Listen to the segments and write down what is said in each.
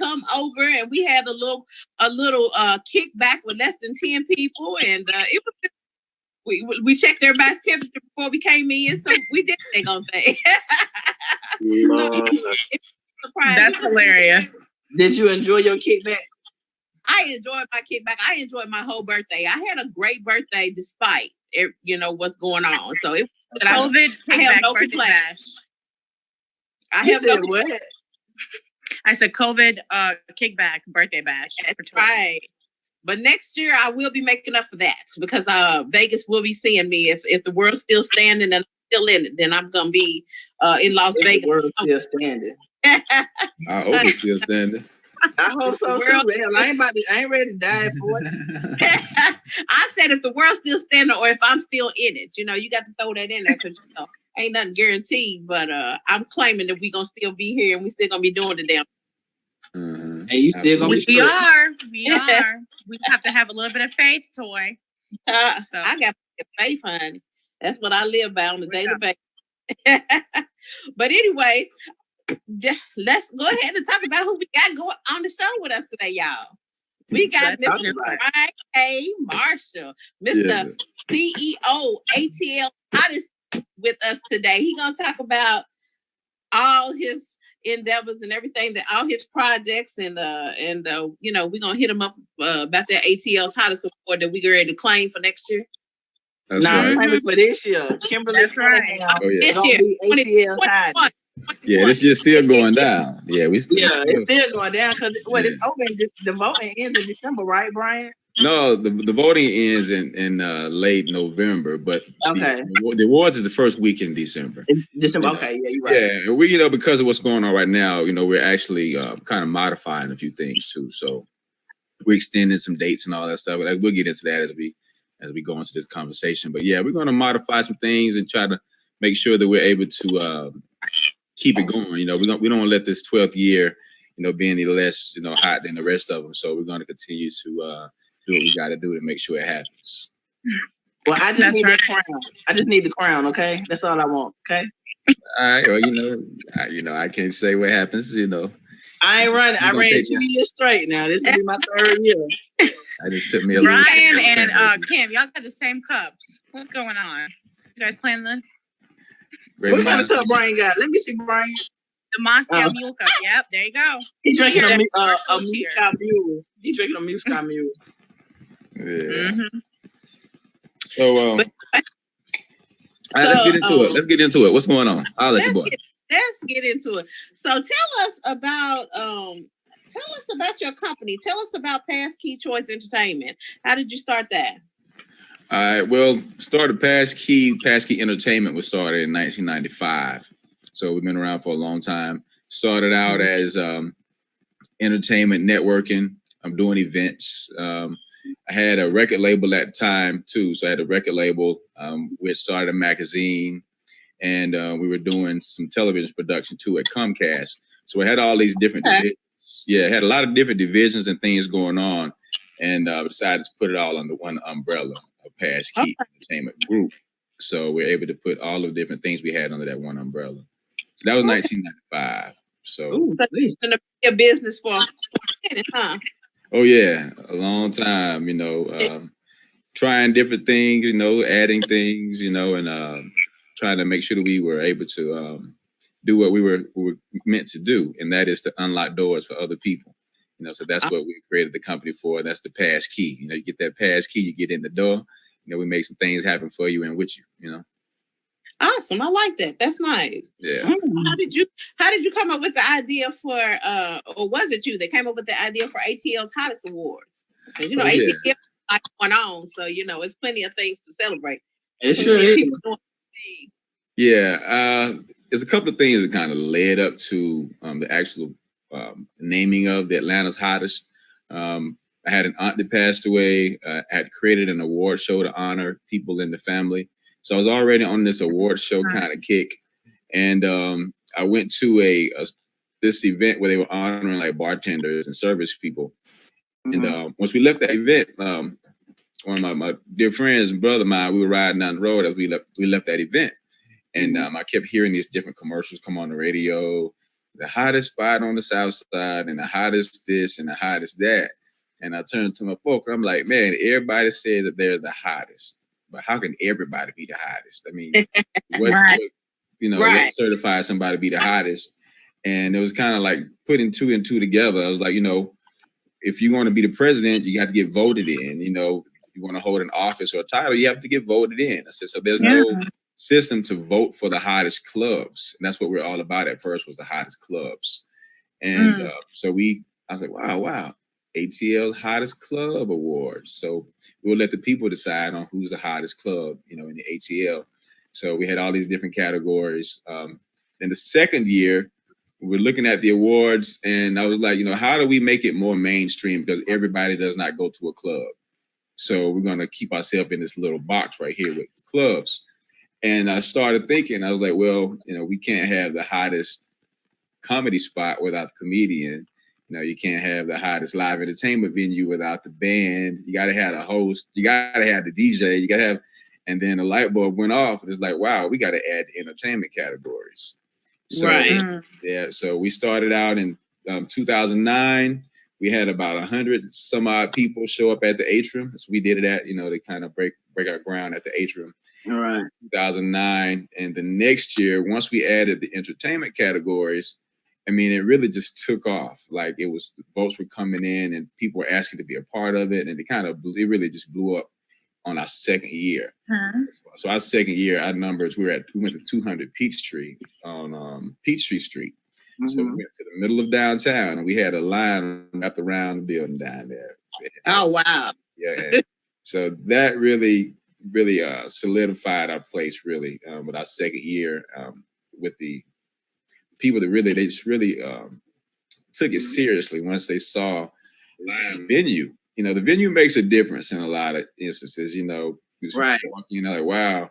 come over and we had a little kickback with less than 10 people, and it was just, we checked everybody's temperature before we came in, so we did take on things. So, that's hilarious. Did you enjoy your kickback? I enjoyed my kickback. I enjoyed my whole birthday. I had a great birthday despite what's going on. So it was COVID I have no birthday complaints. bash. I have no what? I said COVID kickback birthday bash. That's right. But next year I will be making up for that because Vegas will be seeing me. If the world's still standing and I'm still in it, then I'm gonna be in Las Vegas. The world's still standing. I hope it's still standing. I hope so too. Hell, I ain't ready to die for it. I said if the world's still standing or if I'm still in it, you got to throw that in there because ain't nothing guaranteed. But I'm claiming that we're gonna still be here and we still gonna be doing the damn. And you still gonna be. We are. We have to have a little bit of faith, Toy. I got faith, honey. That's what I live by on a daily basis. But anyway, let's go ahead and talk about who we got going on the show with us today, y'all. We got Mr. Bryant K Marshall, Mr. CEO ATL Hottest with us today. He's gonna talk about all his endeavors and everything, that all his projects, and we're gonna hit him up about that ATL's Hottest Award that we get ready to claim for next year. That's right. Claiming for this year. Kimberly, that's right. This year, ATL Hottest. Yeah, this year's still going down. Yeah, it's still going down because it's open. The voting ends in December, right, Brian? No, the voting ends in late November, but the awards is the first week in December. December, okay, yeah, you're right. Yeah, we because of what's going on right now, we're actually kind of modifying a few things too. So we're extending some dates and all that stuff. But we'll get into that as we go into this conversation. But yeah, we're going to modify some things and try to make sure that we're able to keep it going. We don't want to let this 12th year, be any less, hot than the rest of them. So we're going to continue to do what we got to do to make sure it happens. Well, I just need the crown. I just need the crown. Okay, that's all I want. Okay. All right. Well, I can't say what happens. I ain't running. I ran 2 years straight now. This will be my 3rd year. I just took me a little. Brian and Kim, y'all got the same cups. What's going on? You guys playing this? What kind of cup Brian got? Let me see, Brian. The Moscow Mule cup. Yep, there you go. He's drinking a Moscow Mule. He's drinking a Moscow Mule. Yeah. Mm-hmm. So, all right, let's get into it. Let's get into it. What's going on? I'll let you boy. Let's get into it. So tell us about your company. Tell us about Passkey Choice Entertainment. How did you start that? All right. Well, started Passkey Entertainment was started in 1995. So we've been around for a long time. Started out as entertainment networking. I'm doing events. I had a record label at the time too. So I had a record label. We had started a magazine, and we were doing some television production too at Comcast. So we had all these different divisions. Yeah, had a lot of different divisions and things going on, and decided to put it all under one umbrella of Passkey Entertainment Group. So we're able to put all of the different things we had under that one umbrella. So that was 1995. So it's been a business for a minute, huh? Oh yeah, a long time. Trying different things. Adding things. And trying to make sure that we were able to do what we were meant to do, and that is to unlock doors for other people. So that's what we created the company for. That's the Passkey. You get that Passkey, you get in the door. We make some things happen for you and with you. Awesome. I like that. That's nice. Yeah. How did you come up with the idea for or was it you that came up with the idea for ATL's Hottest Awards? Because ATL is going on, so it's plenty of things to celebrate. It sure is. Yeah. There's a couple of things that kind of led up to the actual naming of the Atlanta's Hottest. I had an aunt that passed away. I had created an award show to honor people in the family. So I was already on this award show kind of kick. And I went to this event where they were honoring like bartenders and service people. Mm-hmm. And once we left that event, one of my dear friends and brother of mine, we were riding down the road as we left that event. And I kept hearing these different commercials come on the radio. the hottest spot on the South Side and the hottest this and the hottest that. And I turned to my folk, I'm like, man, everybody says that they're the hottest, but how can everybody be the hottest? I mean, what certifies somebody to be the hottest? And it was kind of like putting two and two together. I was like, if you want to be the president, you got to get voted in. You want to hold an office or a title, you have to get voted in. I said, so there's no system to vote for the hottest clubs. And that's what we're all about at first, was the hottest clubs. And so I was like, wow, ATL Hottest Club Awards. So we'll let the people decide on who's the hottest club, in the ATL. So we had all these different categories. In the second year, we're looking at the awards, and I was like, how do we make it more mainstream? Because everybody does not go to a club. So we're going to keep ourselves in this little box right here with clubs. And I started thinking, I was like, well, we can't have the hottest comedy spot without the comedian. You can't have the hottest live entertainment venue without the band. You got to have a host. You got to have the DJ. You got to have, and then the light bulb went off. And it's like, wow, we got to add the entertainment categories. So, so we started out in 2009. We had about 100 some odd people show up at the atrium. So we did it at, to kind of break our ground at the atrium. All right. 2009. And the next year, once we added the entertainment categories, I mean, it really just took off. Like, it was, the votes were coming in and people were asking to be a part of it. And it really just blew up on our second year. So our second year, our numbers, we went to 200 Peachtree on Peachtree Street. So we went to the middle of downtown, and we had a line wrapped around the building down there. Oh, wow. Yeah. So that really solidified our place, really, with our second year, with the people that they just really took it seriously once they saw the venue. The venue makes a difference in a lot of instances, right. Walking, like, wow,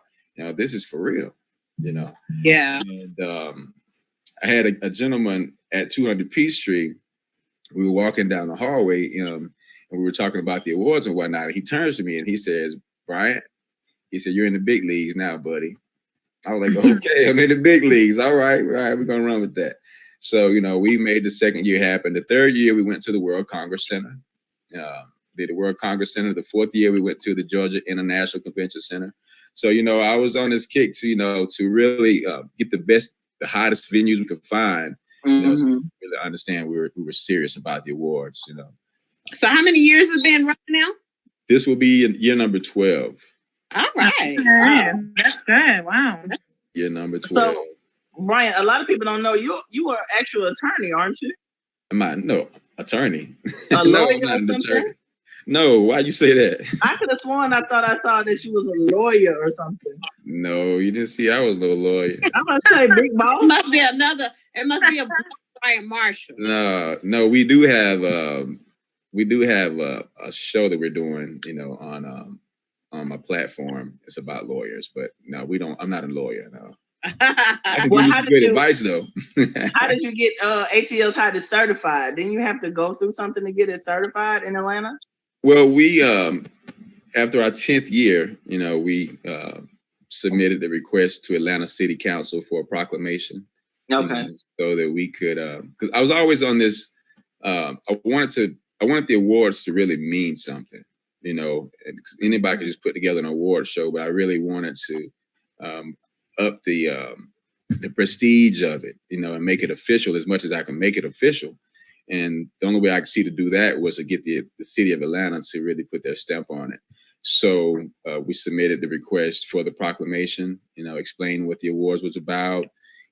this is for real, Yeah. And I had a gentleman at 200 Peachtree. We were walking down the hallway, and we were talking about the awards and whatnot. And he turns to me and he says, Bryant, he said, you're in the big leagues now, buddy. I was like, okay, I'm in the big leagues. All right, we're going to run with that. So, we made the second year happen. The third year, we went to the World Congress Center. Did the World Congress Center. The fourth year, we went to the Georgia International Convention Center. So, I was on this kick to, to really get the hottest venues we could find. So really understand we were serious about the awards. So how many years has it been right now? This will be year number 12. All right. Wow. That's good. Wow. Year number 12. So, Brian, a lot of people don't know you are an actual attorney, aren't you? No, attorney. A No, lawyer I'm not or an something? attorney. No, why you say that? I could have sworn I thought I saw that you was a lawyer or something. No, you didn't see I was no lawyer. I'm gonna say big boss. It must be a Bryant Marshall. No, we do have a show that we're doing, on my platform. It's about lawyers, but no, we don't. I'm not a lawyer. No. I can give you some good advice though. How did you get ATL's Hottest certified? Didn't you have to go through something to get it certified in Atlanta? Well, we after our 10th year, we submitted the request to Atlanta City Council for a proclamation. Okay. So that we could, because I was always on this. I wanted the awards to really mean something, and anybody could just put together an award show, but I really wanted to up the prestige of it, and make it official as much as I can make it official. And the only way I could see to do that was to get the city of Atlanta to really put their stamp on it. So we submitted the request for the proclamation, explain what the awards was about.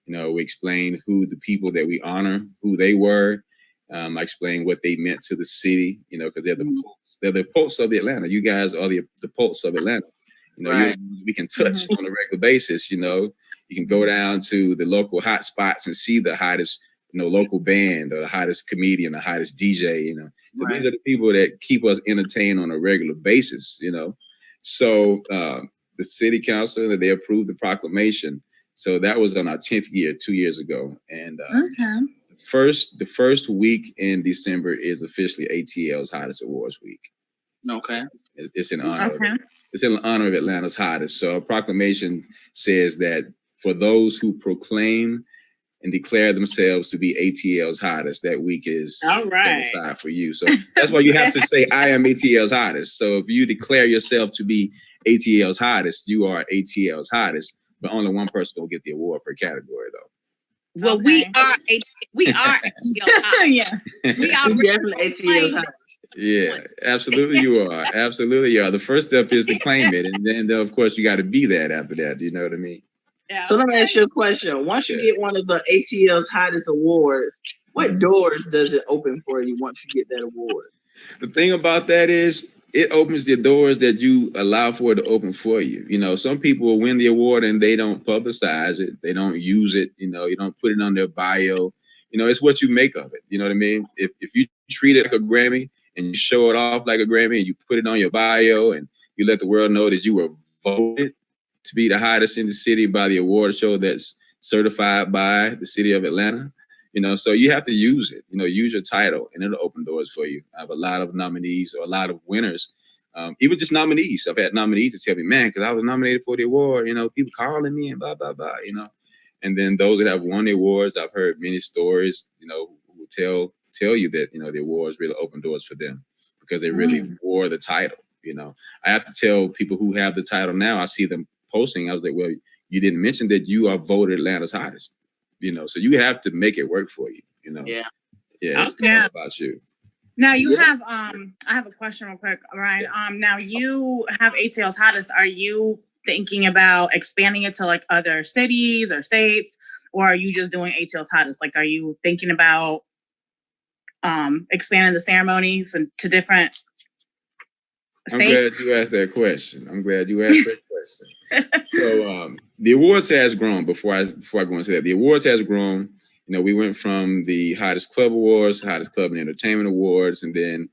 We explained who the people that we honor, who they were. I explained what they meant to the city, because they're the pulse of the Atlanta. You guys are the pulse of Atlanta. Right. We can touch on a regular basis. You can go down to the local hot spots and see the hottest, local band or the hottest comedian, the hottest DJ. So these are the people that keep us entertained on a regular basis. So the city council, they approved the proclamation. So that was on our 10th year, 2 years ago, and the first week in December is officially ATL's Hottest Awards Week. Okay. It's in honor. It's in honor of Atlanta's hottest. So a proclamation says that for those who proclaim and declare themselves to be ATL's hottest, that week is all right set aside for you. So that's why you have to say, I am ATL's hottest. So if you declare yourself to be ATL's hottest, you are ATL's hottest, but only one person will get the award per category, though. Well, Okay. we are ATL's hottest. Yeah. We are definitely ATL's hottest. Yeah, absolutely you are. Absolutely you are. The first step is to claim it, and then of course you got to be that after that. You know what I mean? Yeah, So let me ask you a question. Once you get one of the ATL's hottest awards, what doors does it open for you once you get that award? The thing about that is it opens the doors that you allow for it to open for you. You know, some people will win the award and they don't publicize it. They don't use it. You know, you don't put it on their bio. You know, it's what you make of it. You know what I mean? If you treat it like a Grammy and you show it off like a Grammy and you put it on your bio and you let the world know that you were voted to be the hottest in the city by the award show that's certified by the city of Atlanta, you know, so you have to use it, you know, use your title and it'll open doors for you. I have a lot of nominees or a lot of winners, even just nominees. I've had nominees to tell me, man, because I was nominated for the award, you know, people calling me and blah, blah, blah, you know. And then those that have won the awards, I've heard many stories, you know, who will tell you that, you know, the awards really open doors for them because they really wore the title, you know. I have to tell people who have the title now, I see them posting, I was like, well, you didn't mention that you are voted Atlanta's hottest, you know, so you have to make it work for you, you know. Yeah. It's all about you. Now you have I have a question real quick, Ryan. Now you have ATL's hottest. Are you thinking about expanding it to like other cities or states, or are you just doing ATL's hottest? Like, are you thinking about expanding the ceremonies and to different states? I'm glad you asked that question. So the awards has grown. Before I go into that, the awards has grown. You know, we went from the hottest club awards, hottest club and entertainment awards, and then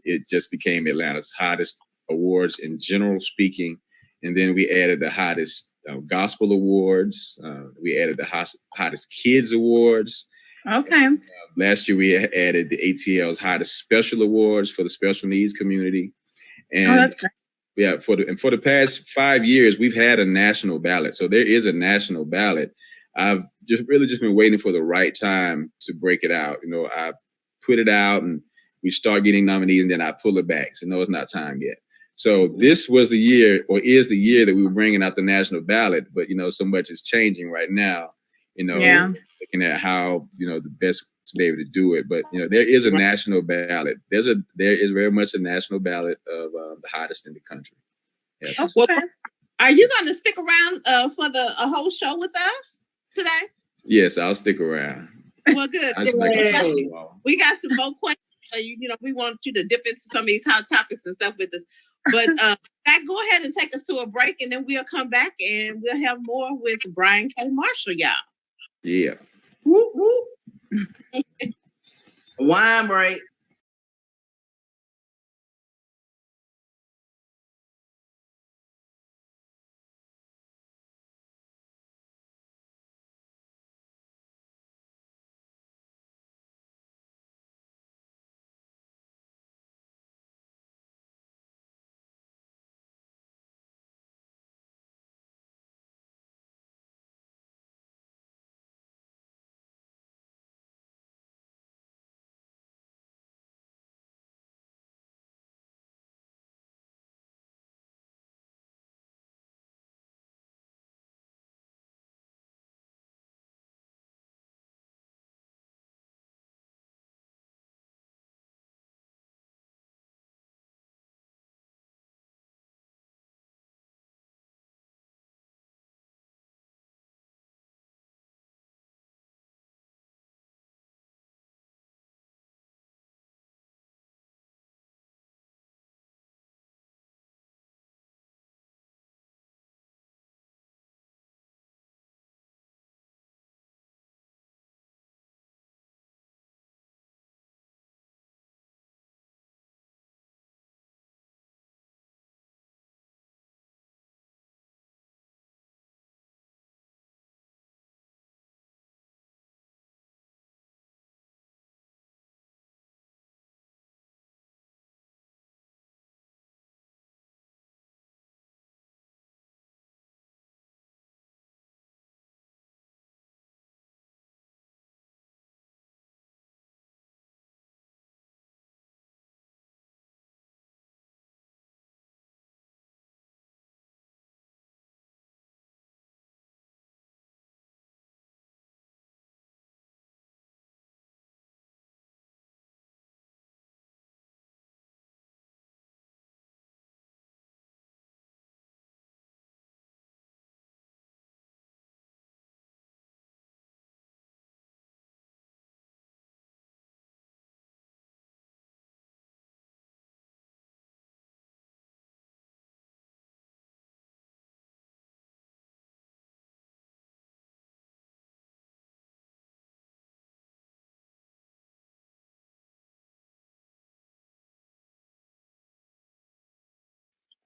it just became Atlanta's hottest awards in general speaking. And then we added the hottest gospel awards. We added the hottest kids awards. Okay. Last year we added the ATL's hottest special awards for the special needs community. And that's great. Yeah, for the past 5 years, we've had a national ballot. So there is a national ballot. I've just been waiting for the right time to break it out. You know, I put it out and we start getting nominees and then I pull it back. So no, it's not time yet. So this was the year, or is the year, that we were bringing out the national ballot. But, you know, so much is changing right now, you know, looking at how, you know, the best to be able to do it. But, you know, there is a national ballot. There is very much a national ballot of the hottest in the country. Yeah. Well, are you going to stick around for the whole show with us today? Yes, I'll stick around. Well, good. We got some more questions. You know, we want you to dip into some of these hot topics and stuff with us. But go ahead and take us to a break, and then we'll come back and we'll have more with Bryant K Marshall, y'all. Yeah. Whoop, whoop. Wine break.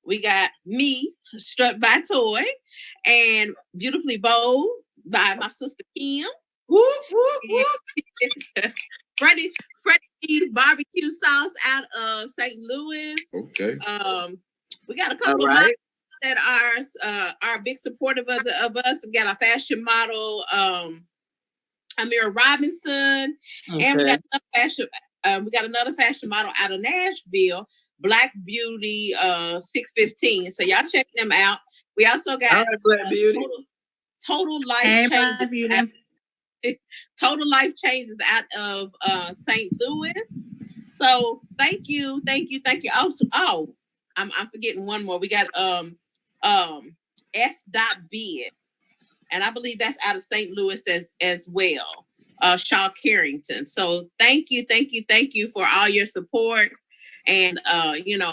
we got me, Struck by Toy, and Beautifully Bold by my sister Kim. Whoop, whoop, whoop. Freddie's barbecue sauce out of St. Louis. Okay. We got a couple of models that are big supportive of us. We got a fashion model, Amira Robinson, and we got another fashion model out of Nashville, Black Beauty 615. So y'all check them out. We also got Black Beauty. Total Life Changes. Total Life Changes out of St. Louis. So thank you. Also, I'm forgetting one more. We got S.Bid, and I believe that's out of St. Louis as well. Shaw Carrington. So thank you for all your support and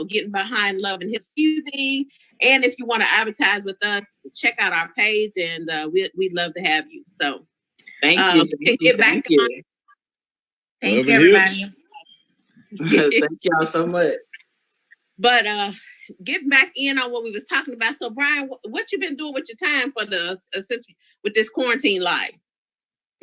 getting behind Love and Hip TV. And if you want to advertise with us, check out our page, and we'd love to have you. So thank you. Thank you, everybody. Thank y'all so much. But getting back in on what we was talking about. So Brian, what you been doing with your time for since with this quarantine life?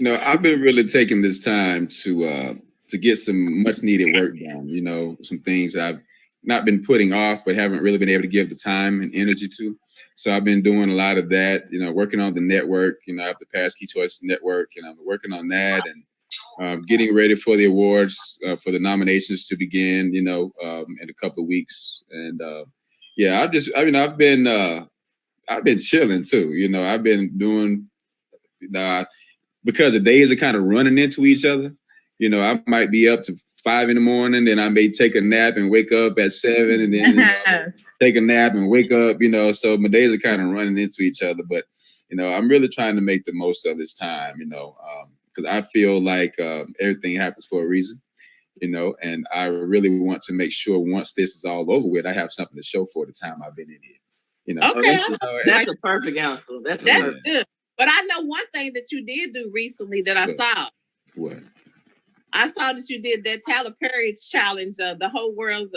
I've been really taking this time to get some much needed work done. Some things I've not been putting off, but haven't really been able to give the time and energy to. So I've been doing a lot of that, working on the network, I have the Passkey Choice Network, and I'm working on that and getting ready for the awards, for the nominations to begin, in a couple of weeks. And I've been chilling too. I've been doing, because the days are kind of running into each other. I might be up to 5 a.m, then I may take a nap and wake up at 7, and then take a nap and wake up. So my days are kind of running into each other. But I'm really trying to make the most of this time. Because I feel like everything happens for a reason. And I really want to make sure once this is all over with, I have something to show for the time I've been in here. Okay, that's a perfect answer. That's good. But I know one thing that you did do recently that I saw. What? I saw that you did that Tyler Perry's challenge. The whole world's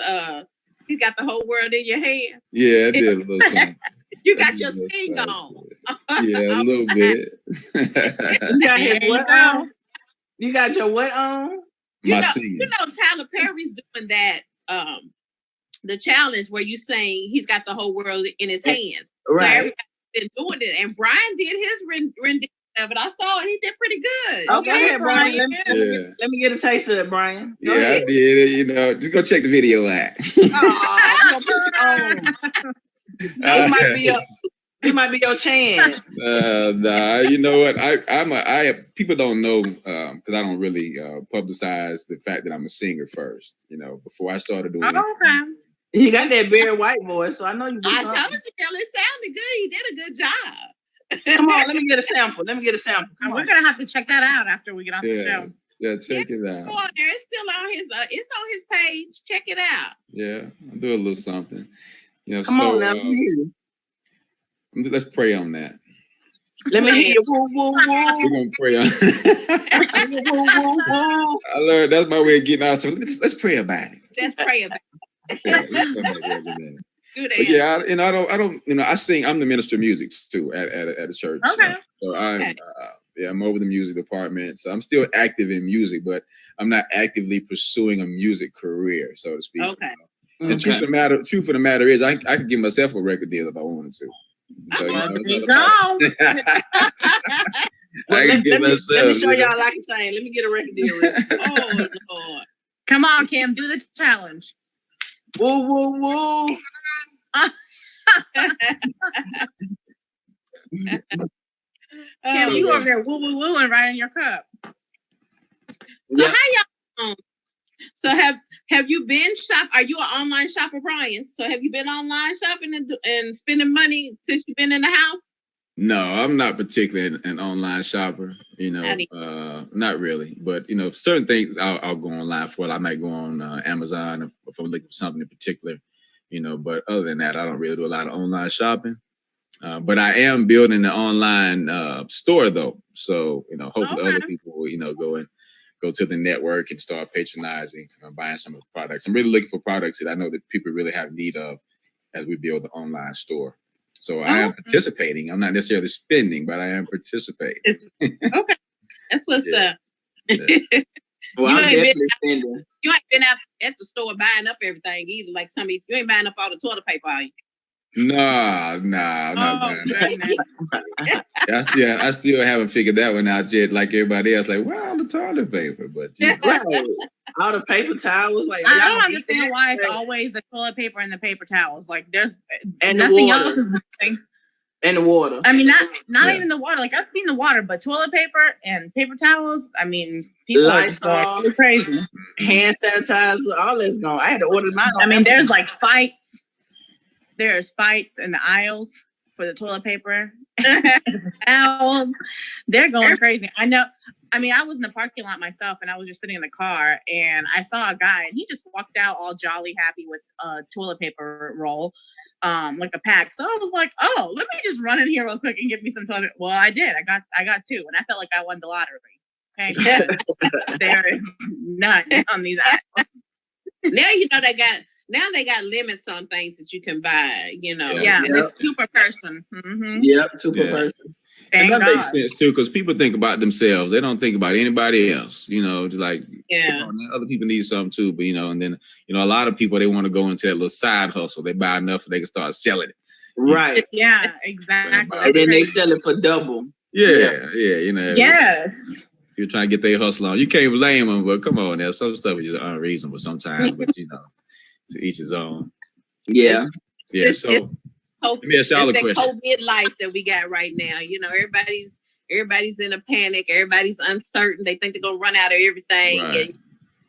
you got the whole world in your hands. Yeah, I did a little something. You got your sing on. Yeah, a little bit. You got your what on? Singing. Tyler Perry's doing that. The challenge where you saying he's got the whole world in his hands. Right. So everybody's been doing it, and Brian did his rendition of it. I saw it. He did pretty good. Okay, Brian. Let me get a taste of it, Brian. Go ahead. I did it. Just go check the video out. It might be your chance. Nah, you know what? People don't know because I don't really publicize the fact that I'm a singer first. Before I started doing it. Okay. You got that Barry White voice, so I know you. I told you, girl, it sounded good. You did a good job. Come on, let me get a sample. We're gonna have to check that out after we get off the show. Yeah, check it out. Go on there. It's still on his page. Check it out. Yeah, I'll do a little something. Come on now. Let's pray on that. Let me hear you. Woo, woo, woo. We're gonna pray on. I learned that's my way of getting out. So let's pray about it. Let's pray about it. Good answer. Yeah, I don't. I sing. I'm the minister of music too at a church. Okay. So I'm over the music department. So I'm still active in music, but I'm not actively pursuing a music career, so to speak. Okay. The truth of the matter is, I could give myself a record deal if I wanted to. So let me show y'all like I'm saying. Let me get a record deal. Oh Lord! Come on, Kim, do the challenge. Woo, woo, woo. Kim, you over there woo woo wooing right in your cup. So how y'all? So have you been shop? Are you an online shopper, Brian? So have you been online shopping and spending money since you've been in the house? No, I'm not particularly an online shopper. Not really. But certain things I'll go online for. I might go on Amazon if I'm looking for something in particular. But other than that, I don't really do a lot of online shopping. But I am building an online store though. So hopefully other people will go to the network and start patronizing, buying some of the products. I'm really looking for products that I know that people really have need of as we build the online store. So I am participating. I'm not necessarily spending, but I am participating. Okay, that's what's up. Yeah. Well, I'm definitely spending. You ain't been out at the store buying up everything either. Like some of these, you ain't buying up all the toilet paper, are you? No, I'm not buying that. I still haven't figured that one out yet. Like everybody else, like, well, the toilet paper, but right. All the paper towels, like I don't understand why it's always the toilet paper and the paper towels. Like there's and nothing the else. And the water. I mean, not even the water. Like I've seen the water, but toilet paper and paper towels. I mean, people are just going crazy. Hand sanitizer, all that's gone. I had to order mine. I mean, there's like fights. There's fights in the aisles for the toilet paper. Towels. They're going crazy. I know. I mean, I was in the parking lot myself, and I was just sitting in the car, and I saw a guy, and he just walked out all jolly, happy with a toilet paper roll. Like a pack. So I was like, oh, let me just run in here real quick and get me some toilet. Well, I did. I got 2, and I felt like I won the lottery. Okay, because there is none on these aisles. Now you know they got limits on things that you can buy. You know, it's 2 per person. Mm-hmm. Yep, 2 per person. And that makes sense too, because people think about themselves. They don't think about anybody else. You know, just like other people need something too. But and then a lot of people, they want to go into that little side hustle. They buy enough so they can start selling it. Right. Yeah, exactly. And then they sell it for double. Yeah. Yes. You're trying to get their hustle on. You can't blame them, but come on now. Some stuff is just unreasonable sometimes, but to each his own. Yeah. Yeah. So let me ask y'all a question. COVID life that we got right now. Everybody's in a panic. Everybody's uncertain. They think they're gonna run out of everything, right.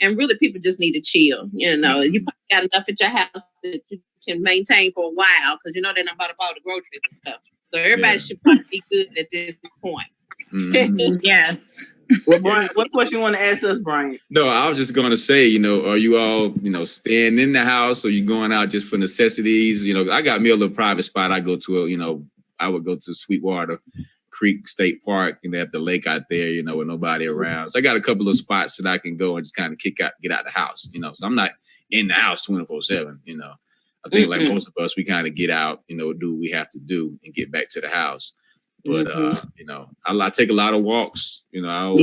and really, people just need to chill. You probably got enough at your house that you can maintain for a while because they're not about to buy the groceries and stuff. So everybody should probably be good at this point. Mm-hmm. Yes. Well, Brian, what question you want to ask us, Brian? No, I was just going to say, are you all, staying in the house or you going out just for necessities? I got me a little private spot I go to, I would go to Sweetwater Creek State Park and they have the lake out there, with nobody around. So I got a couple of spots that I can go and just kind of get out the house, So I'm not in the house 24/7, I think like most of us, we kind of get out, do what we have to do and get back to the house. But I take a lot of walks. I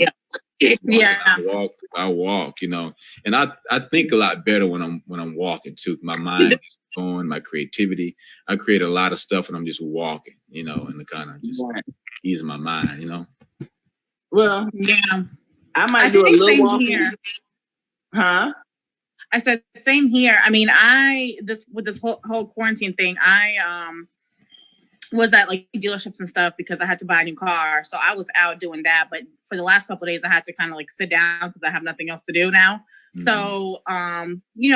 walk. And I think a lot better when I'm walking too. My mind is going, my creativity. I create a lot of stuff when I'm just walking. And the kind of just easing my mind. Well, yeah, I might do a little walking. Here. Huh? I said same here. I mean, with this whole quarantine thing, I was at like dealerships and stuff because I had to buy a new car. So I was out doing that. But for the last couple of days, I had to kind of like sit down because I have nothing else to do now. Mm-hmm. So,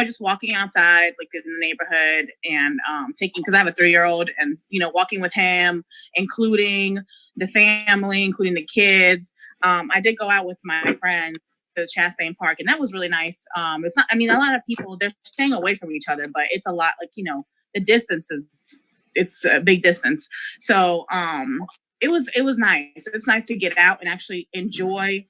just walking outside, like in the neighborhood and because I have a 3-year-old and, walking with him, including the family, including the kids. I did go out with my friends to Chastain Park, and that was really nice. It's not, a lot of people, they're staying away from each other, but it's a lot like, the distance it's a big distance. So it was nice. It's nice to get out and actually enjoy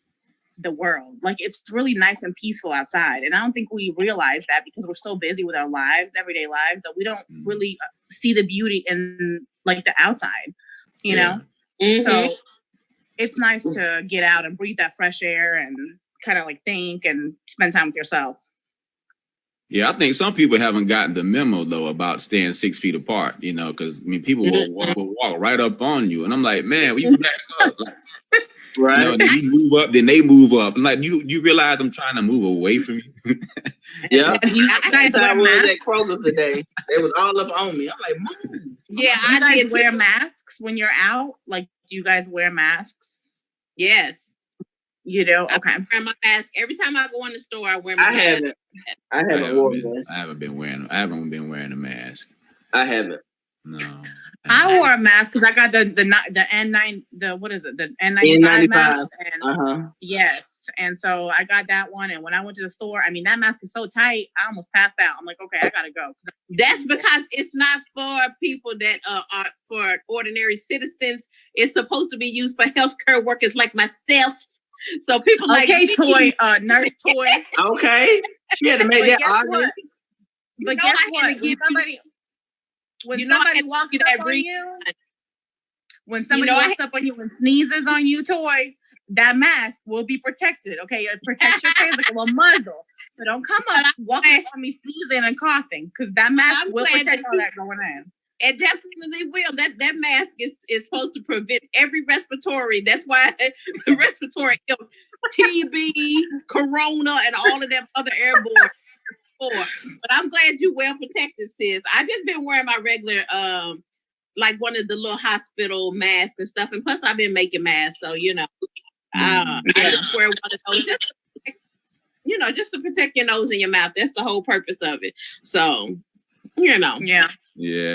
the world. Like it's really nice and peaceful outside. And I don't think we realize that because we're so busy with our lives, everyday lives, that we don't really see the beauty in like the outside, you know? Mm-hmm. So it's nice to get out and breathe that fresh air and kind of like think and spend time with yourself. Yeah, I think some people haven't gotten the memo though about staying 6 feet apart, because people will walk right up on you, and I'm like, man, you back up, like, right? Then you move up, then they move up, and like you realize I'm trying to move away from you. Yeah, I was at Kroger's today. They was all up on me. I'm like, move. Yeah, I did wear masks when you're out. Like, do you guys wear masks? Yes. You do? Okay. I wear my mask every time I go in the store. I wear my mask. I haven't worn a mask. I haven't been wearing a mask. I haven't. No. I wore a mask because I got the N9. What is it? The N95 mask. And yes. And so I got that one. And when I went to the store, that mask is so tight, I almost passed out. I'm like, okay, I gotta go. That's because it's not for people that are for ordinary citizens. It's supposed to be used for healthcare workers like myself. So people nurse toy. Okay, she had to make that argument. But guess what? when You know, I somebody had to walks do up that on read. you, when somebody know, I walks up on you and sneezes on you, Toy, that mask will be protected. Okay, it protects your face like a little muzzle. So don't come up walking up on me sneezing and coughing, because that mask will protect all that going in. It definitely will. That mask is supposed to prevent every respiratory. That's why respiratory TB, corona, and all of them other airborne. But I'm glad you well protected, sis. I just been wearing my regular like one of the little hospital masks and stuff, and plus I've been making masks, so you know, I just wear one of those, just to protect, you know, just to protect your nose and your mouth. That's the whole purpose of it. So, you know, yeah,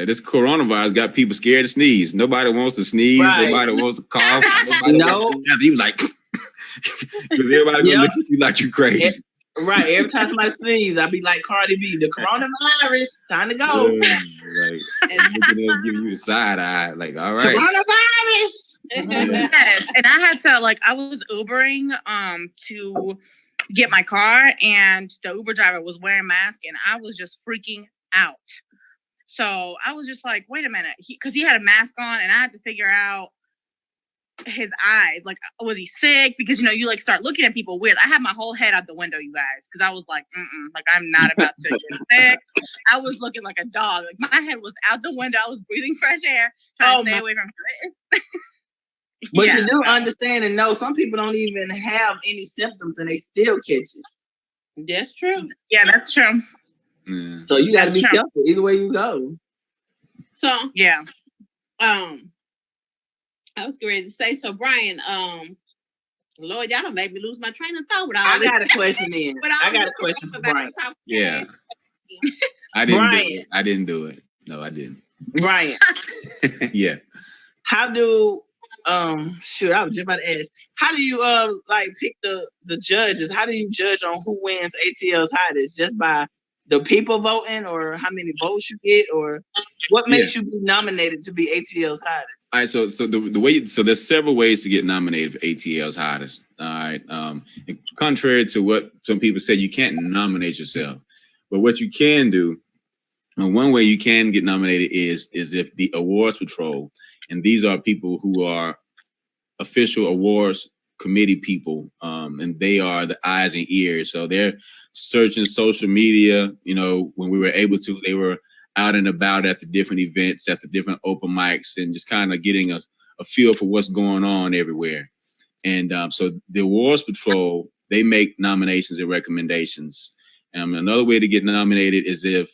this coronavirus got people scared to sneeze. Nobody wants to sneeze. Right. Nobody wants to cough. Nobody wants to do nothing. He was like, because everybody gonna look at you like you crazy. Right. Every time somebody sneezes, I'll be like Cardi B, the coronavirus, time to go. Like, and looking at giving you the side eye, like, all right. Coronavirus. Yes. And I had to, like, I was Ubering to get my car, and the Uber driver was wearing a mask, and I was just freaking out. So I was just like, wait a minute, because he had a mask on, and I had to figure out his eyes. Like, was he sick? Because, you know, you like start looking at people weird. I had my whole head out the window, you guys, because I was like, like, I'm not about to get sick. I was looking like a dog. Like, my head was out the window. I was breathing fresh air, trying to stay away from it. But you do understand and know some people don't even have any symptoms and they still catch it. That's true. Yeah, that's true. Yeah. So you got to be careful either way you go. So yeah, I was ready to say, so Brian, Lord, y'all done made me lose my train of thought with all I this. got a question then. I got a question for Brian. Yeah. I didn't do it. I didn't do it. No, I didn't. Brian. Yeah. How do I was just about to ask. How do you like pick the judges? How do you judge on who wins ATL's hottest? Just by the people voting, or how many votes you get, or what makes you be nominated to be ATL's hottest? All right, so the way, so there's several ways to get nominated for ATL's hottest. All right, and contrary to what some people say, you can't nominate yourself, but what you can do, and one way you can get nominated is if the awards patrol, and these are people who are official awards committee people, and they are the eyes and ears. So they're searching social media. You know, when we were able to, they were out and about at the different events, at the different open mics, and just kind of getting a feel for what's going on everywhere. And so the awards patrol, they make nominations and recommendations. Another way to get nominated is if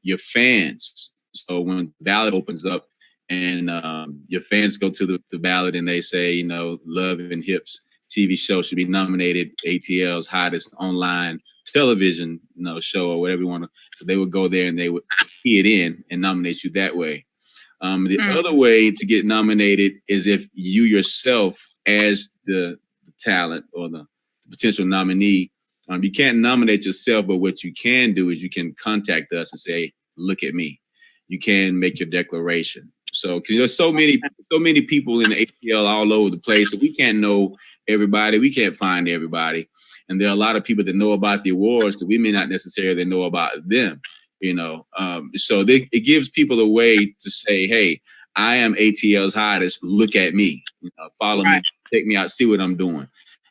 your fans, so when the ballot opens up and your fans go to the ballot and they say, you know, Love and Hips TV show should be nominated ATL's hottest online television, you know, show or whatever you want to. So they would go there and they would key it in and nominate you that way. The other way to get nominated is if you yourself, as the talent or the potential nominee, you can't nominate yourself, but what you can do is you can contact us and say, look at me. You can make your declaration. So, because there's so many people in the ATL all over the place, so we can't know everybody. We can't find everybody. And there are a lot of people that know about the awards that we may not necessarily know about them, you know. So it gives people a way to say, hey, I am ATL's hottest. Look at me. You know, follow me, take me out, see what I'm doing.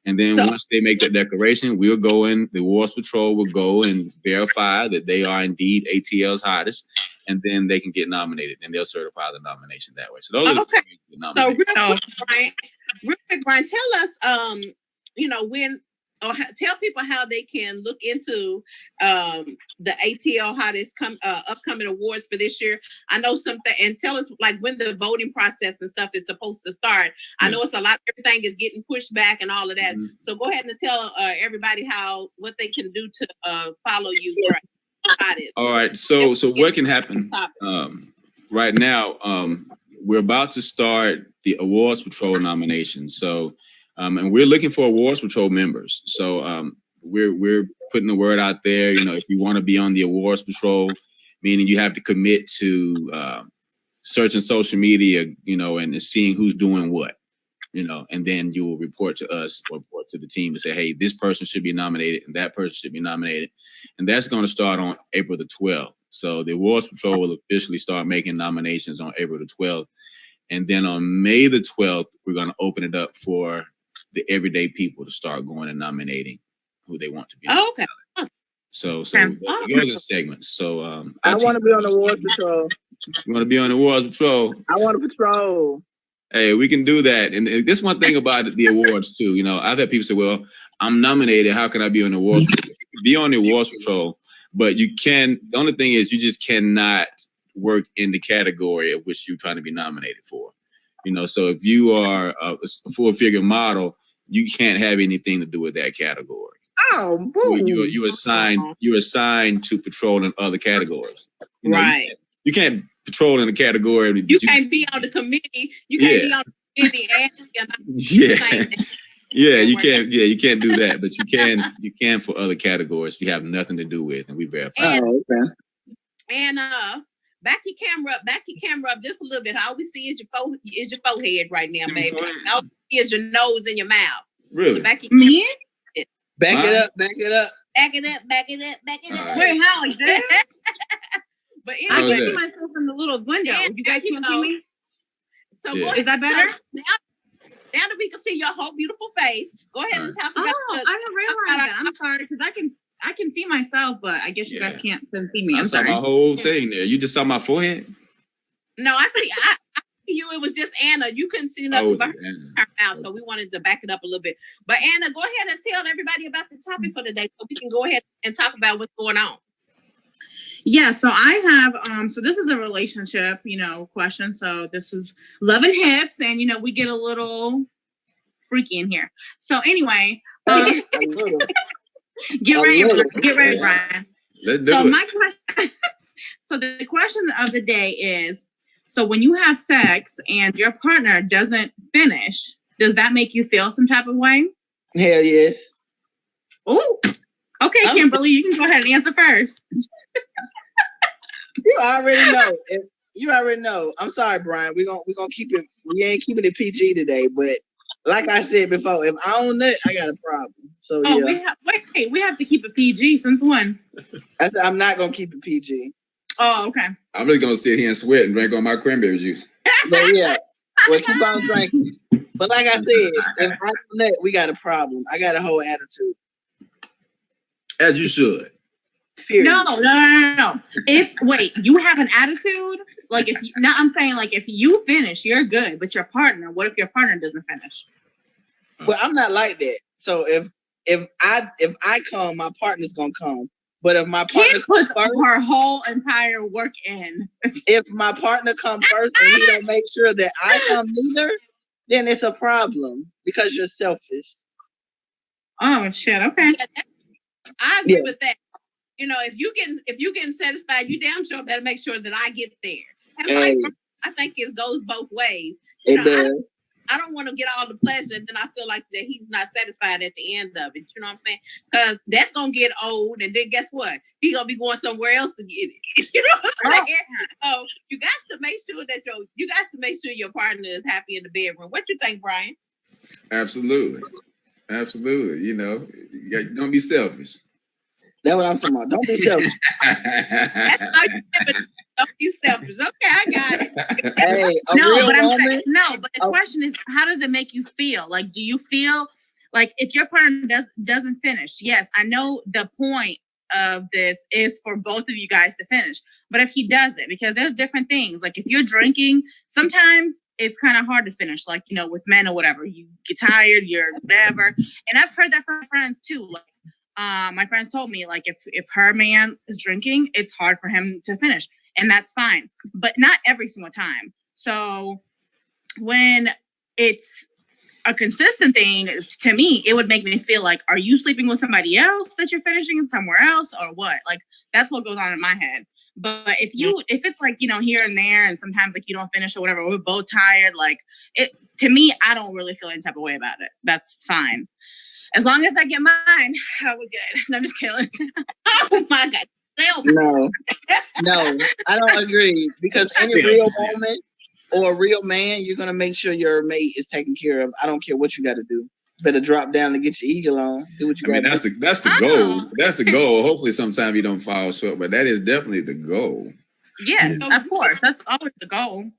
And then once they make that declaration, we'll go in, the awards patrol will go and verify that they are indeed ATL's hottest, and then they can get nominated, and they'll certify the nomination that way. So those are the ways to get nominated. So real quick, Brian, tell us, you know, when, or tell people how they can look into the ATL hottest upcoming awards for this year. I know something, and tell us like when the voting process and stuff is supposed to start. I know it's a lot, everything is getting pushed back and all of that. So go ahead and tell everybody what they can do to follow you for hottest. All right, so what can happen right now? We're about to start the awards patrol nominations. So and we're looking for awards patrol members. So we're putting the word out there. You know, if you want to be on the awards patrol, meaning you have to commit to searching social media, you know, and seeing who's doing what, you know, and then you will report to us or report to the team to say, hey, this person should be nominated and that person should be nominated. And that's going to start on April the 12th. So the Awards Patrol will officially start making nominations on April the 12th. And then on May the 12th, we're going to open it up for the everyday people to start going and nominating who they want to be. Oh, okay. So those are the segments. So I want to be on the Awards Patrol. You want to be on the Awards Patrol? I want to patrol. Hey, we can do that. And this one thing about the awards too. You know, I've had people say, "Well, I'm nominated. How can I be on the awards? Be on the Awards Patrol?" But you can. The only thing is, you just cannot work in the category of which you're trying to be nominated for. You know, so if you are a full-figure model, you can't have anything to do with that category. Oh, boom. You assigned to patrol in other categories. You know, right. You can't patrol in a category. You can't be on the committee. You can't be on the committee. You can't. Yeah, you can't do that. But you can for other categories you have nothing to do with, and we verify. And back your camera up just a little bit. All we see is your forehead right now, baby. All we see is your nose and your mouth. Really? So back your camera. Back it up. Back it up. Wait, how like this? But I anyway, can see myself from the little window. You guys can see me? So go ahead. Is that better? So now that we can see your whole beautiful face, go ahead and talk about. I didn't realize that. I'm sorry, because I can see myself, but I guess you guys can't see me. I'm sorry. I saw my whole thing there. You just saw my forehead? No, I see. I you. It was just Anna. You couldn't see nothing but her mouth, so we wanted to back it up a little bit. But Anna, go ahead and tell everybody about the topic for today, so we can go ahead and talk about what's going on. Yeah, so I have so this is a relationship, question. So this is love and hips, and we get a little freaky in here. So anyway, get ready, Brian. Let's do it. So the question of the day is, so when you have sex and your partner doesn't finish, does that make you feel some type of way? Hell yes. Oh, okay, Kimberly, you can go ahead and answer first. You already know. I'm sorry, Brian. We're gonna keep it. We ain't keeping it PG today, but like I said before, if I own it, I got a problem. So we have to keep it PG. Since when? I said I'm not gonna keep it PG. Oh, okay. I'm just gonna sit here and sweat and drink on my cranberry juice. But yeah, well, keep on drinking. But like I said, if I own it, we got a problem. I got a whole attitude. As you should. Period. No. You have an attitude? Like I'm saying, like, if you finish, you're good. But your partner, what if your partner doesn't finish? Well, I'm not like that. So if I come, my partner's gonna come. But if my partner puts her whole entire work in. If my partner comes first and he don't make sure that I come neither, then it's a problem because you're selfish. Oh shit! Okay. I agree with that. If you getting satisfied, you damn sure better make sure that I get there. And I think it goes both ways. I don't want to get all the pleasure, and then I feel like that he's not satisfied at the end of it. You know what I'm saying? Because that's gonna get old, and then guess what? He's gonna be going somewhere else to get it. You know what I'm saying? So you got to make sure that your partner is happy in the bedroom. What you think, Brian? Absolutely. Don't be selfish. That's what I'm talking about. Don't be selfish. Don't be selfish. Okay, I got it. Hey, but the question is, how does it make you feel? Like, do you feel like if your partner doesn't finish? Yes, I know the point of this is for both of you guys to finish. But if he doesn't, because there's different things. Like if you're drinking, sometimes it's kind of hard to finish. Like, with men or whatever, you get tired, you're whatever. And I've heard that from friends too. Like, my friends told me, like, if her man is drinking, it's hard for him to finish, and that's fine, but not every single time. So when it's a consistent thing, to me, it would make me feel like, are you sleeping with somebody else that you're finishing somewhere else, or what? Like, that's what goes on in my head. But if it's like, here and there, and sometimes like you don't finish or whatever, we're both tired, like to me, I don't really feel any type of way about it. That's fine. As long as I get mine, we're good. No, I'm just kidding. Oh my God. No, I don't agree. Because any real woman or a real man, you're going to make sure your mate is taken care of. I don't care what you got to do. Better drop down and get your eagle on. Do what you got. That's the goal. That's the goal. Hopefully, sometime you don't fall short, but that is definitely the goal. Yes, of course. That's always the goal.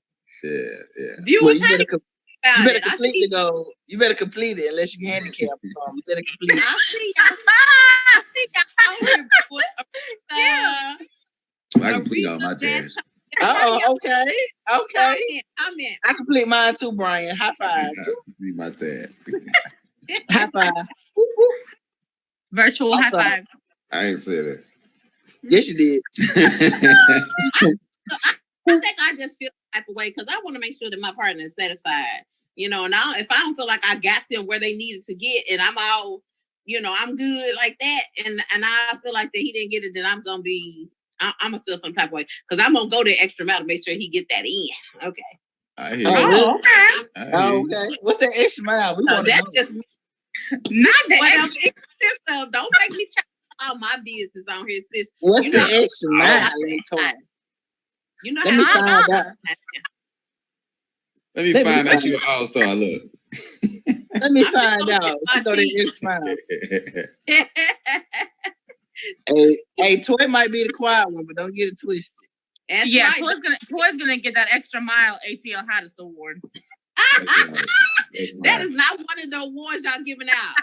Yeah. Viewers, you better complete the goal. You better complete it unless you handicap or something. You better complete it. I see y'all. I complete all my tasks. Okay. Comment. I complete mine too, Brian. High five. Complete my task. High five. Virtual high five. I ain't said it. Yes, you did. I think I just feel the type of way because I want to make sure that my partner is satisfied. You know, now if I don't feel like I got them where they needed to get, and I'm all, I'm good like that, and I feel like that he didn't get it, then I'm gonna feel some type of way because I'm gonna go the extra mile to make sure he get that in. Okay. I hear you. Okay. What's that extra mile? That's just me. Not the extra. Don't make me try all my business on here, sis. What's the extra mile? You know Let me find out. Let me find out you an all-star. Look. Let me find out. She go the extra mile. Hey, Toy might be the quiet one, but don't get it twisted. That's right. Toy's gonna get that extra mile ATL hottest award. That is not one of the awards y'all giving out.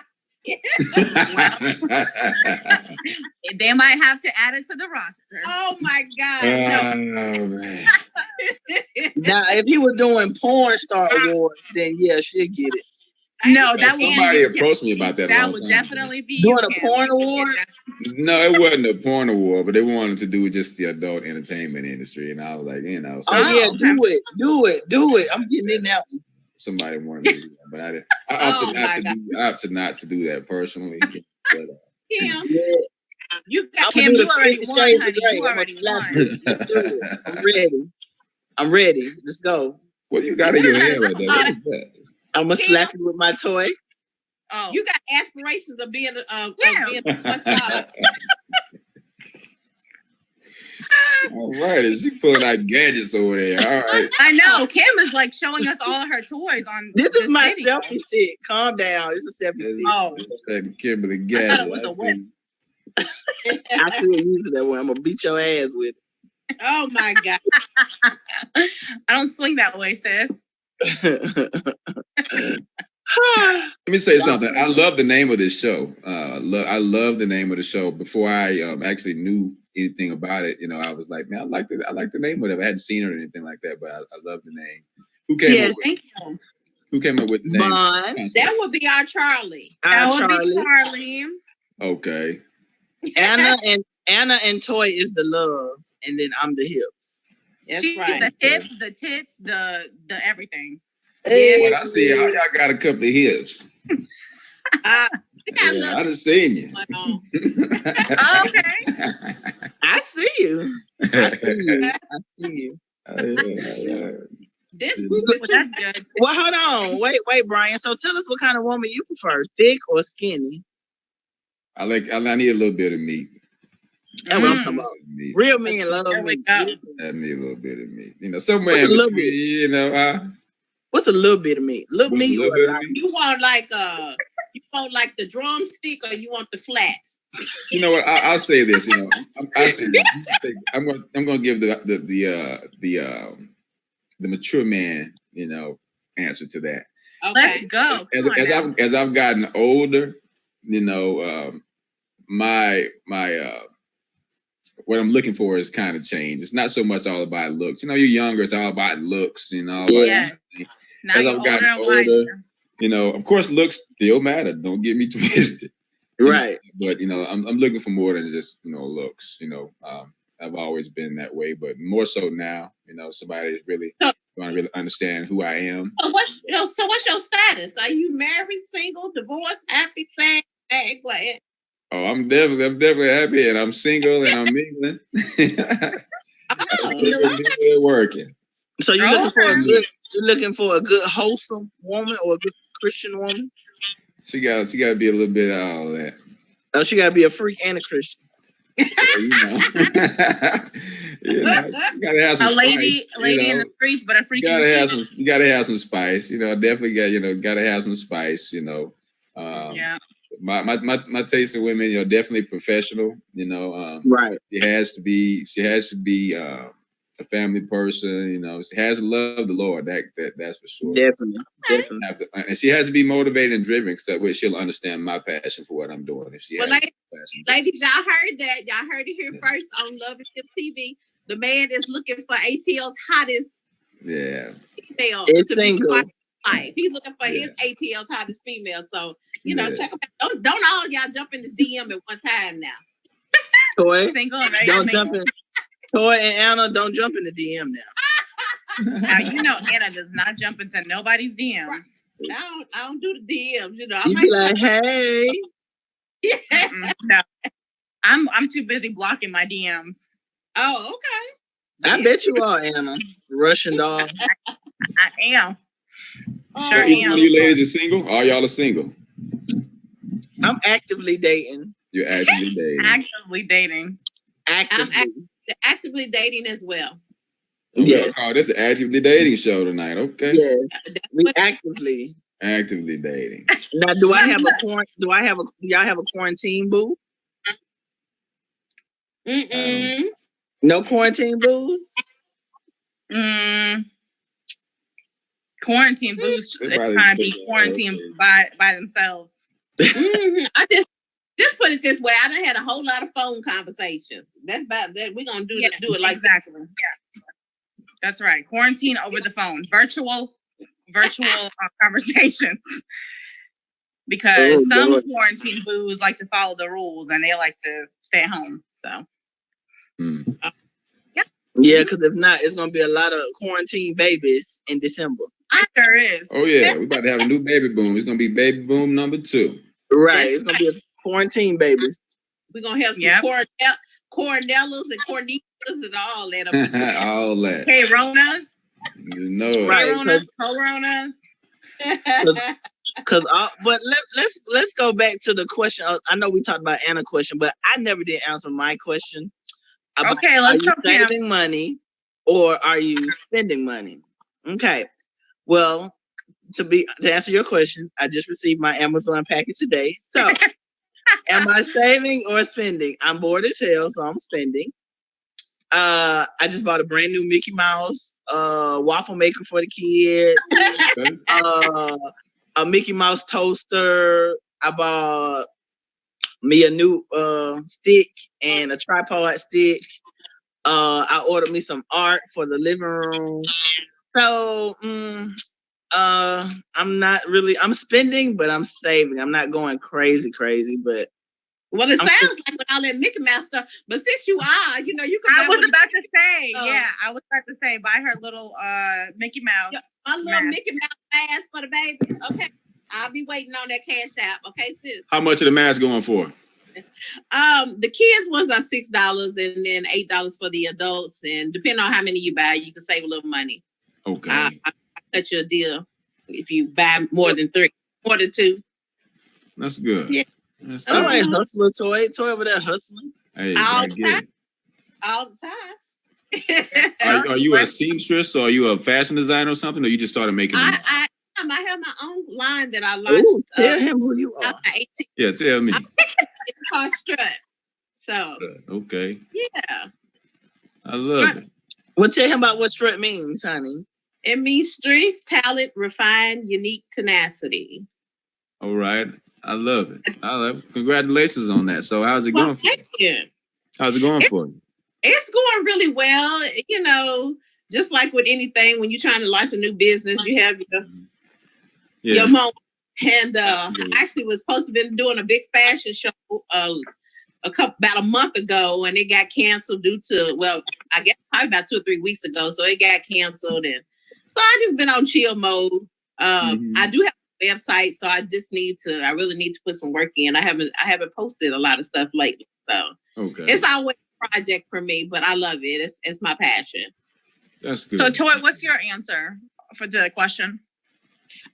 They might have to add it to the roster. Oh my God! Oh man! Now, if he was doing porn star awards, then yeah, she'll get it. No, that somebody approached me about that. That would definitely be doing a porn award. No, it wasn't a porn award, but they wanted to do just the adult entertainment industry, and I was like, do it. I'm getting in now. Somebody wanted to do that, but I opted not to do that personally. But, Kim, you already won, honey. You already won. I'm ready. Let's go. What do you got in your head right there? What is that? I'm gonna slap you with my toy. Oh, you got aspirations of being a star. All right, she pulling out gadgets over there. All right. I know. Kim is like showing us all of her toys on. This is my selfie stick. Calm down. It's a selfie stick. Oh, Kimberly gadget. I thought it was a whip. I feel using that one. I'm gonna beat your ass with it. Oh my God! I don't swing that way, sis. Let me say something. I love the name of this show. I love the name of the show. Before I actually knew anything about it, I was like, man, I like the name of it. I hadn't seen it or anything like that, but I love the name. Who came up with the name? That would be our Charlie. Charlie. Okay. Anna and Toy is the love, and then I'm the hips. That's She's right. The hips, the tits, the everything. Well, I see how y'all got a couple of hips. I done seen you. Okay. I see you. This group is that's good. Well, hold on. Wait, Brian. So tell us what kind of woman you prefer, thick or skinny? I need a little bit of meat. That's what I'm talking about. Real men love meat. I need a little bit of meat. Some man between, what's a little bit of meat? Little meat or a lot? You want like the drumstick or you want the flats? You know what? I'll say this. I'll say this. I'm going to give the mature man, answer to that. Okay, let's go. As I've gotten older, my what I'm looking for is kind of changed. It's not so much all about looks. You're younger, it's all about looks, Yeah. Now as I've gotten older, of course, looks still matter. Don't get me twisted. Right. But I'm looking for more than just looks. I've always been that way, but more so now. Somebody is really going to really understand who I am. So what's your status? Are you married, single, divorced, happy, sad, like? Oh, I'm definitely happy, and I'm single, and I'm mingling. Working. So you're looking for a good wholesome woman or a good Christian woman? She got to be a little bit of all that. Oh, she got to be a freak and a Christian. You gotta have some a lady spice, in the streets, but a freak. You gotta have some spice. Definitely gotta have some spice. Yeah. My taste in women, definitely professional. Right. She has to be a family person. She has to love the Lord. That's for sure. Definitely. And she has to be motivated and driven, so which she'll understand my passion for what I'm doing. If she has ladies, y'all heard that. Y'all heard it here first on Love and Hip TV. The man is looking for ATL's hottest female it's to single. be life. He's looking for his ATL's hottest female. So, check them out. Don't all y'all jump in this DM at one time now. Toy, single, don't jump in. Toy and Anna, don't jump in the DM now. Now, Anna does not jump into nobody's DMs. Right. I don't do the DMs. I you might be like, hey. No, I'm too busy blocking my DMs. Oh, okay. I bet you are, Anna. Russian doll. I am. Sure, each one of you ladies are single? All y'all are single? I'm actively dating. You're actively dating. Actively dating. I'm actively dating as well. Yes. Oh, this is an actively dating show tonight. Okay. Yes. We actively dating. Now, do y'all have a quarantine boo? No quarantine boos? Quarantine boos trying to be quarantined by themselves. I just put it this way. I done had a whole lot of phone conversations. That's about that. We're gonna do it like exactly. Yeah. That's right. Quarantine over the phone. Virtual conversations. Because some quarantine boos like to follow the rules and they like to stay at home. So yeah, because if not, it's gonna be a lot of quarantine babies in December. It sure is. Oh yeah, we're about to have a new baby boom. It's gonna be baby boom number 2. Right, it's gonna be a quarantine babies. We're gonna have some Cornellas and Cornelius and all that. All that. Hey, Ronas. Right, Coronas. But let's go back to the question. I know we talked about Anna's question, but I never did answer my question. Okay, let's are you saving money or are you spending money? Okay. Well, to answer your question, I just received my Amazon package today. So am I saving or spending? I'm bored as hell, so I'm spending. I just bought a brand new Mickey Mouse waffle maker for the kids. A Mickey Mouse toaster. I bought me a new stick and a tripod stick. I ordered me some art for the living room. So I'm spending, but I'm saving. I'm not going crazy, but well, it sounds like with all that Mickey Mouse stuff. But since you are, you can. I was about to say, buy her little Mickey Mouse. My little Mickey Mouse mask for the baby. Okay, I'll be waiting on that cash app. Okay, sis. How much are the masks going for? The kids ones are $6 and then $8 for the adults, and depending on how many you buy, you can save a little money. Okay. I'll cut you a deal if you buy more than 2. That's good. Yeah. That's all right, hustler toy over there hustling. Hey, all the time. Are you a seamstress or are you a fashion designer or something, or you just started making them? I have my own line that I launched. Ooh, tell him who you are. Yeah, tell me. It's called Strut. So okay. Yeah. I love it. Well, tell him about what Strut means, honey. It means strength, talent, refined, unique tenacity. All right. I love it. Congratulations on that. So how's it going for you? How's it going for you? It's going really well. Just like with anything, when you're trying to launch a new business, you have your moment. And I actually was supposed to have been doing a big fashion show about a month ago, and it got canceled due to, I guess probably about 2 or 3 weeks ago. So it got canceled, and so I just been on chill mode. I do have a website, so I really need to put some work in. I haven't posted a lot of stuff lately, so it's always a project for me, but I love it. It's my passion. That's good. So, Toy, what's your answer for the question?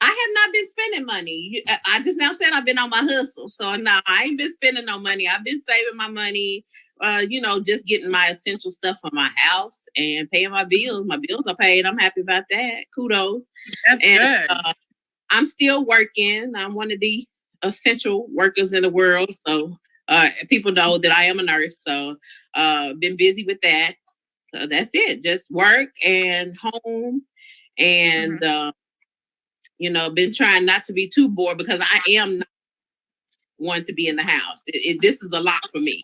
I have not been spending money. I just now said I've been on my hustle. So no, I ain't been spending no money. I've been saving my money, just getting my essential stuff for my house and paying my bills. My bills are paid. I'm happy about that. Kudos. That's good. I'm still working. I'm one of the essential workers in the world. So people know that I am a nurse. So been busy with that. So that's it. Just work and home, and been trying not to be too bored because I am not one to be in the house. This is a lot for me.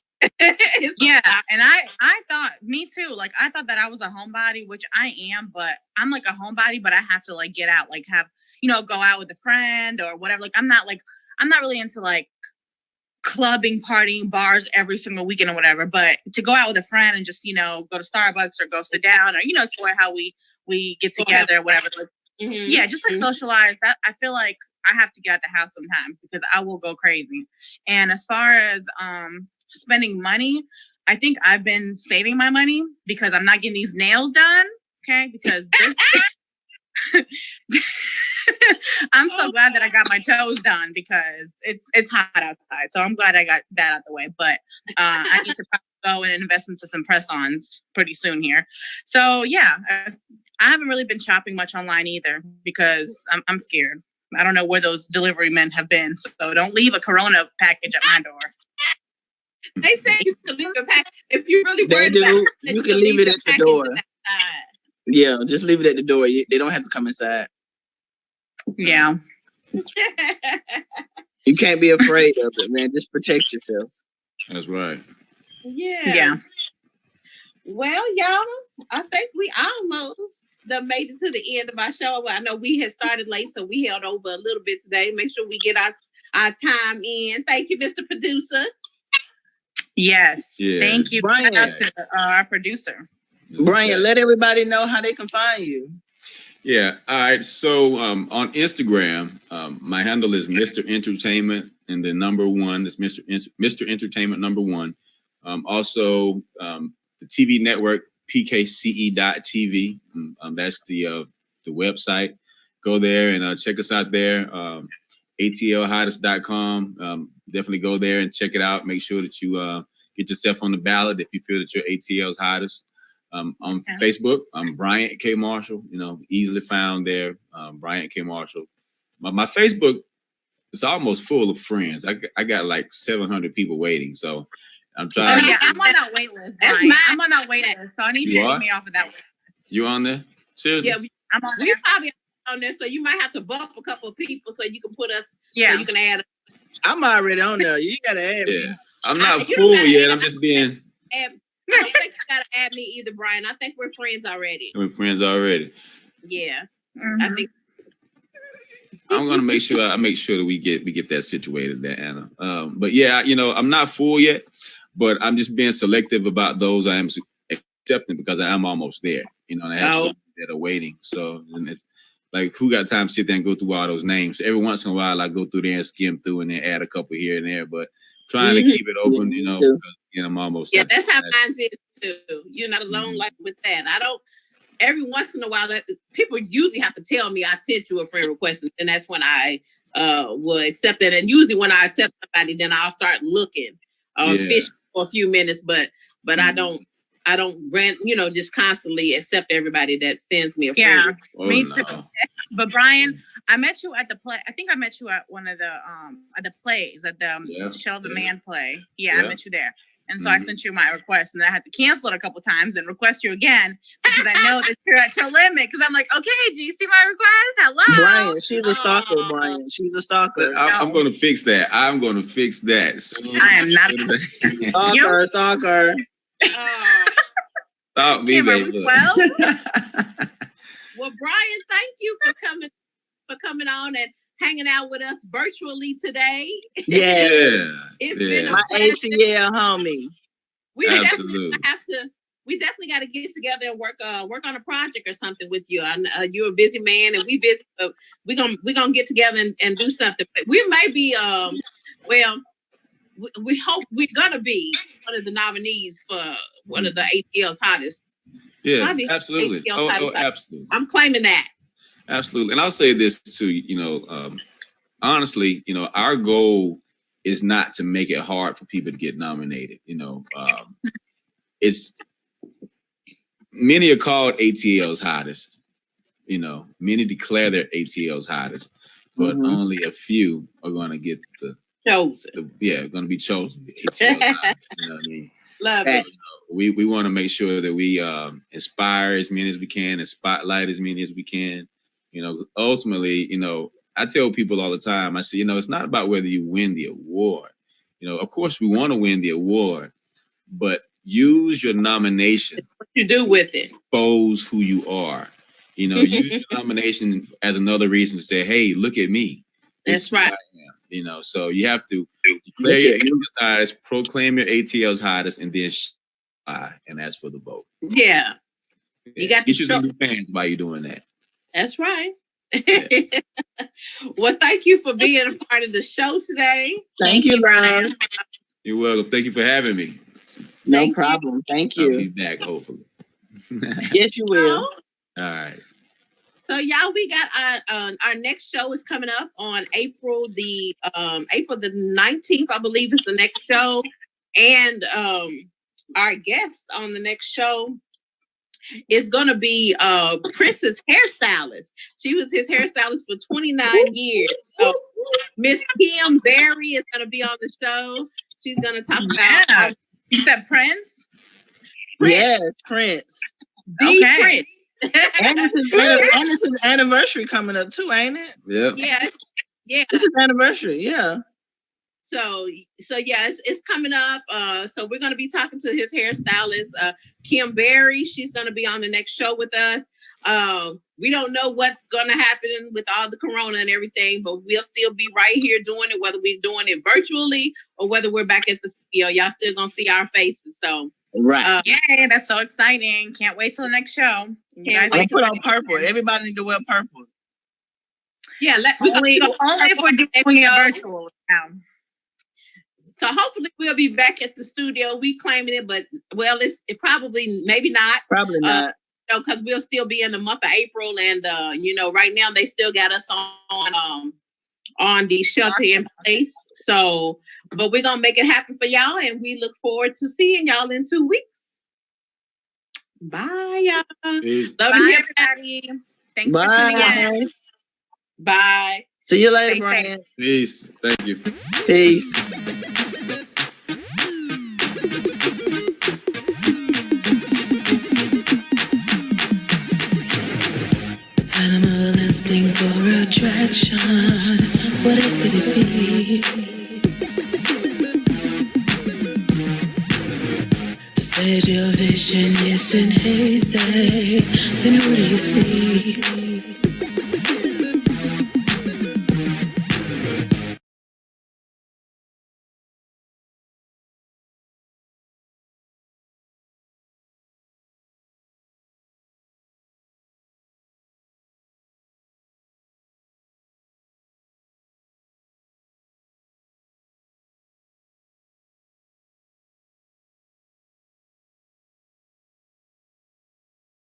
Yeah, and I thought, me too. Like, I thought that I was a homebody, which I am, but I'm like a homebody, but I have to like get out, like have, go out with a friend or whatever. Like, I'm not really into like clubbing, partying, bars every single weekend or whatever. But to go out with a friend and just, go to Starbucks or go sit down or, to how we get together or whatever. Like, yeah, just like socialize. I feel like I have to get out the house sometimes because I will go crazy. And as far as spending money, I think I've been saving my money because I'm not getting these nails done. Okay, because this I'm so glad that I got my toes done because it's hot outside. So I'm glad I got that out the way. But I need to probably go and invest into some press-ons pretty soon here. So yeah, I haven't really been shopping much online either because I'm scared. I don't know where those delivery men have been. So don't leave a Corona package at my door. They say you can leave a package if you really worried about it. You can leave it at the door. Yeah, just leave it at the door. They don't have to come inside. Yeah. You can't be afraid of it, man. Just protect yourself. That's right. Yeah. Well, y'all, I think we almost made it to the end of our show. I know we had started late, so we held over a little bit today. Make sure we get our time in. Thank you, Mr. Producer. Yes. Yeah. Thank you. Brian. Shout out to our producer. Brian, let everybody know how they can find you. Yeah. All right. So on Instagram, my handle is Mr. Entertainment and the number one is Mr. Entertainment number one. Also, the TV network pkce.tv. That's the website. Go there and check us out there. ATLhottest.com. Definitely go there and check it out. Make sure that you get yourself on the ballot if you feel that you're ATL's hottest. On Facebook, I'm Bryant K Marshall. Easily found there. Bryant K Marshall. My Facebook is almost full of friends. I got like 700 people waiting. So I'm trying. Oh yeah, I'm on that wait list. I'm on that wait list. So I need you to get me off of that wait list. You on there? Seriously? Yeah, I'm on there. We probably on there, so you might have to bump a couple of people so you can put us. Yeah, so you can add. I'm already on there. You gotta add me. I'm not full yet. I'm just being. I don't think you gotta add me either, Brian. I think we're friends already. We're friends already. Yeah, I think. I'm gonna make sure that we get that situated there, Anna. But yeah, I'm not full yet, but I'm just being selective about those I am accepting because I am almost there. And I have some that are waiting. So and it's like, who got time to sit there and go through all those names? Every once in a while, I go through there and skim through and then add a couple here and there, but trying to keep it open, because, I'm almost. Yeah, that's how mine is too. You're not alone like with that. I don't. Every once in a while, people usually have to tell me I sent you a friend request, and that's when I will accept it. And usually, when I accept somebody, then I'll start looking fish for a few minutes. But I don't just constantly accept everybody that sends me a friend. Yeah, me too. But Brian, I met you at the play. I think I met you at one of the at the plays at the Sheldon Man play. Yeah, I met you there. And so I sent you my request, and then I had to cancel it a couple times and request you again because I know that you're at your limit. Because I'm like, okay, do you see my request? Hello, Brian. She's a stalker, Brian. She's a stalker. I'm going to fix that. So I am not a stalker. Stop me, baby. Well, Brian, thank you for coming on and hanging out with us virtually today. Yeah. It's been my ATL homie. We definitely got to get together and work on a project or something with you. You're a busy man and we busy, but we're gonna get together and do something. We may be we hope we're gonna be one of the nominees for one of the ATL's hottest. Yeah, absolutely. Absolutely. I'm claiming that. Absolutely. And I'll say this too, honestly, our goal is not to make it hard for people to get nominated. It's many are called ATL's hottest. Many declare they're ATL's hottest. but only a few are going to get chosen. Going to be chosen. ATL you know what I mean? Love it. We want to make sure that we inspire as many as we can and spotlight as many as we can. You know, ultimately, you know, I tell people all the time, I say, you know, it's not about whether you win the award. You know, of course, we want to win the award, but use your nomination. What you do with it. Expose who you are. You know, use your nomination as another reason to say, hey, look at me. That's right. You know, so you have to declare your ATL's hottest, proclaim your ATL's hottest, and then and ask for the vote. Yeah. You got to get you some new fans by you doing that. That's right. Yeah. Well, thank you for being a part of the show today. Thank you, Brian. You're welcome. Thank you for having me. No problem. Thank you. I'll be back, hopefully. Yes, you will. All right. So y'all, we got our next show is coming up on April the 19th, I believe is the next show. And our guest on the next show is going to be Prince's hairstylist. She was his hairstylist for 29 years. So Miss Kim Berry is going to be on the show. She's going to talk about. You said Prince? Yes, Prince. The Prince. And it's an anniversary coming up too, ain't it? Yeah. Yeah. This is anniversary, yeah. So yeah, it's coming up. So we're gonna be talking to his hairstylist, Kim Berry. She's gonna be on the next show with us. We don't know what's gonna happen with all the corona and everything, but we'll still be right here doing it, whether we're doing it virtually or whether we're back at the studio. Y'all still gonna see our faces. So right. Yay, that's so exciting. Can't wait till the next show. I put on purple. Everybody need to wear purple. Yeah, only if we're doing it virtual now. So hopefully we'll be back at the studio. We claiming it, but it probably maybe not. Probably not. Because we'll still be in the month of April, and right now they still got us on the shelter in place. So, but we're gonna make it happen for y'all, and we look forward to seeing y'all in 2 weeks. Bye, y'all. Peace. Love Bye, you, everybody. Thanks for tuning in. Bye. See you later, Stay Brian. safe. Peace. Thank you. Peace. Animalistic for attraction. What else could it be? Said your vision isn't hazy. Then what do you see?